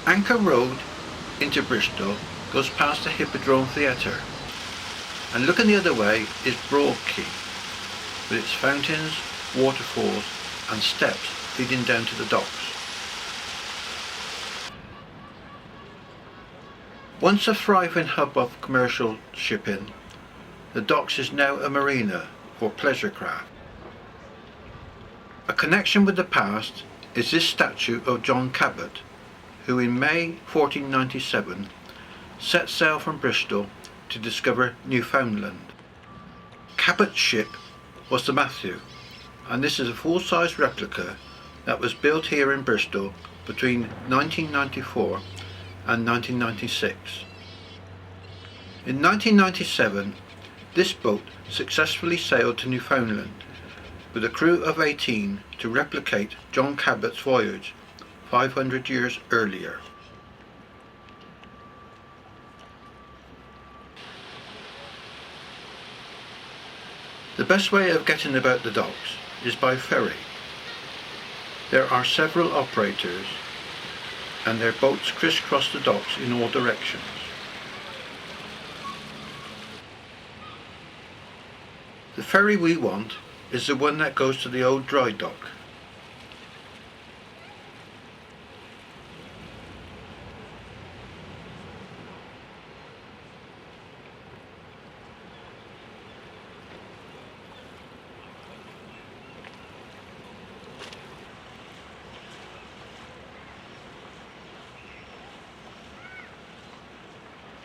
Anchor Road into Bristol goes past the Hippodrome Theatre, and looking the other way is Broad Quay, with its fountains, waterfalls and steps leading down to the docks. Once a thriving hub of commercial shipping, the docks is now a marina for pleasure craft. A connection with the past is this statue of John Cabot, who in May 1497 set sail from Bristol to discover Newfoundland. Cabot's ship was the Matthew, and this is a full-size replica that was built here in Bristol between 1994 and 1996. In 1997, this boat successfully sailed to Newfoundland with a crew of 18 to replicate John Cabot's voyage 500 years earlier. The best way of getting about the docks is by ferry. There are several operators and their boats crisscross the docks in all directions. The ferry we want is the one that goes to the old dry dock.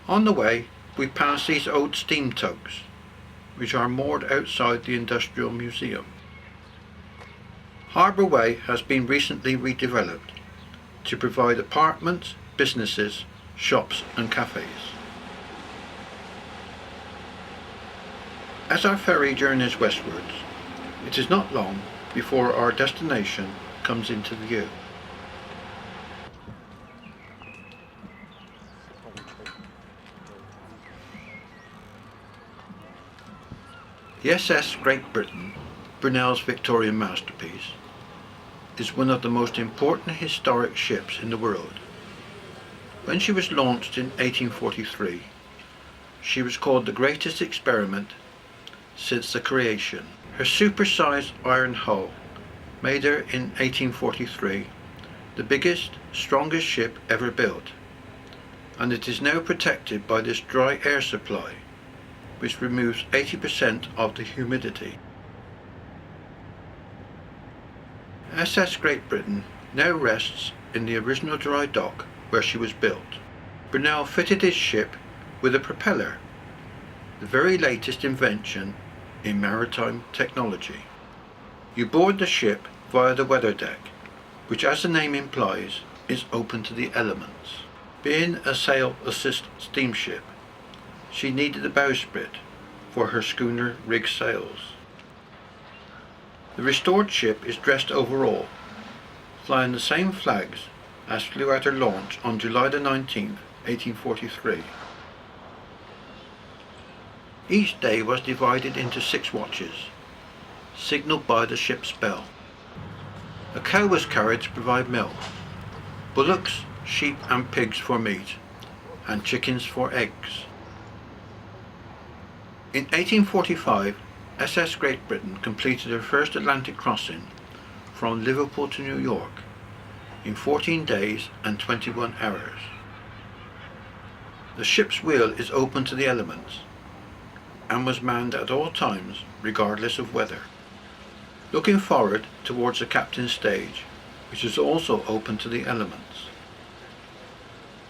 On the way, we pass these old steam tugs, which are moored outside the Industrial Museum. Harbour Way has been recently redeveloped to provide apartments, businesses, shops and cafes. As our ferry journeys westwards, it is not long before our destination comes into view. The SS Great Britain, Brunel's Victorian Masterpiece, is one of the most important historic ships in the world. When she was launched in 1843, she was called the greatest experiment since the creation. Her supersized iron hull made her in 1843 the biggest, strongest ship ever built, and it is now protected by this dry air supply, which removes 80% of the humidity. SS Great Britain now rests in the original dry dock where she was built. Brunel fitted his ship with a propeller, the very latest invention in maritime technology. You board the ship via the weather deck, which, as the name implies, is open to the elements. Being a sail assist steamship, she needed a bowsprit for her schooner rig sails. The restored ship is dressed overall, flying the same flags as flew at her launch on July the 19th, 1843. Each day was divided into 6 watches, signalled by the ship's bell. A cow was carried to provide milk, bullocks, sheep and pigs for meat, and chickens for eggs. In 1845, SS Great Britain completed her first Atlantic crossing from Liverpool to New York in 14 days and 21 hours. The ship's wheel is open to the elements and was manned at all times regardless of weather. Looking forward towards the captain's stage, which is also open to the elements.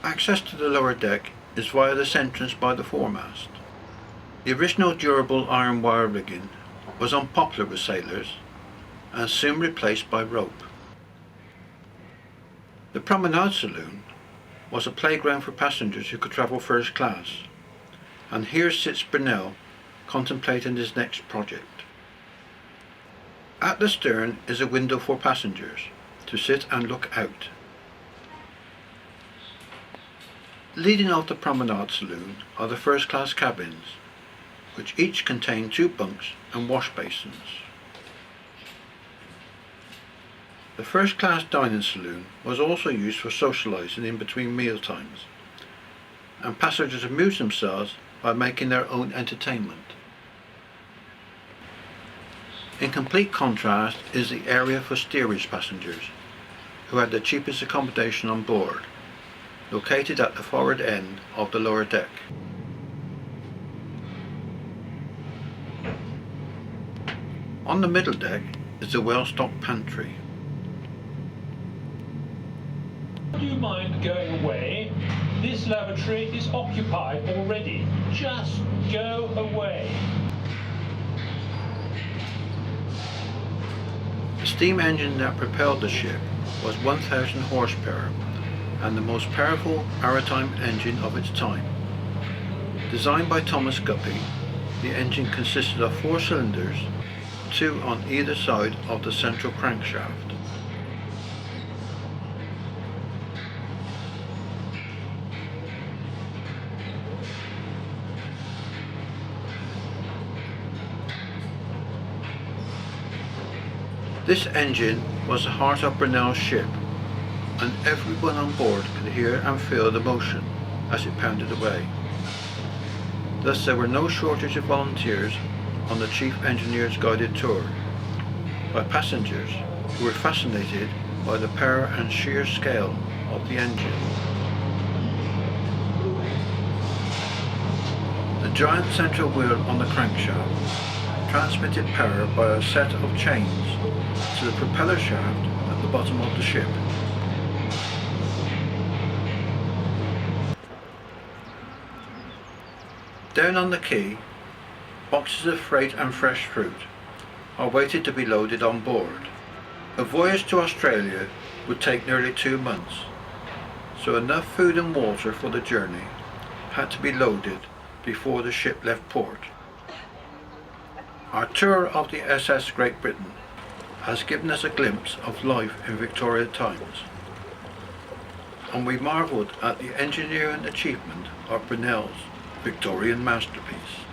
Access to the lower deck is via this entrance by the foremast. The original durable iron wire rigging was unpopular with sailors and soon replaced by rope. The promenade saloon was a playground for passengers who could travel first class, and here sits Brunel contemplating his next project. At the stern is a window for passengers to sit and look out. Leading off the promenade saloon are the first class cabins, which each contain 2 bunks and wash basins. The first-class dining saloon was also used for socialising in between meal times, and passengers amused themselves by making their own entertainment. In complete contrast is the area for steerage passengers, who had the cheapest accommodation on board, located at the forward end of the lower deck. On the middle deck is the well-stocked pantry. Do you mind going away? This lavatory is occupied already. Just go away. The steam engine that propelled the ship was 1,000 horsepower and the most powerful maritime engine of its time. Designed by Thomas Guppy, the engine consisted of 4 cylinders, 2 on either side of the central crankshaft. This engine was the heart of Brunel's ship, and everyone on board could hear and feel the motion as it pounded away. Thus there were no shortage of volunteers on the chief engineer's guided tour, by passengers who were fascinated by the power and sheer scale of the engine. The giant central wheel on the crankshaft transmitted power by a set of chains to the propeller shaft at the bottom of the ship. Down on the quay, boxes of freight and fresh fruit are waited to be loaded on board. A voyage to Australia would take nearly 2 months, so enough food and water for the journey had to be loaded before the ship left port. Our tour of the SS Great Britain has given us a glimpse of life in Victorian times, and we marvelled at the engineering achievement of Brunel's Victorian Masterpiece.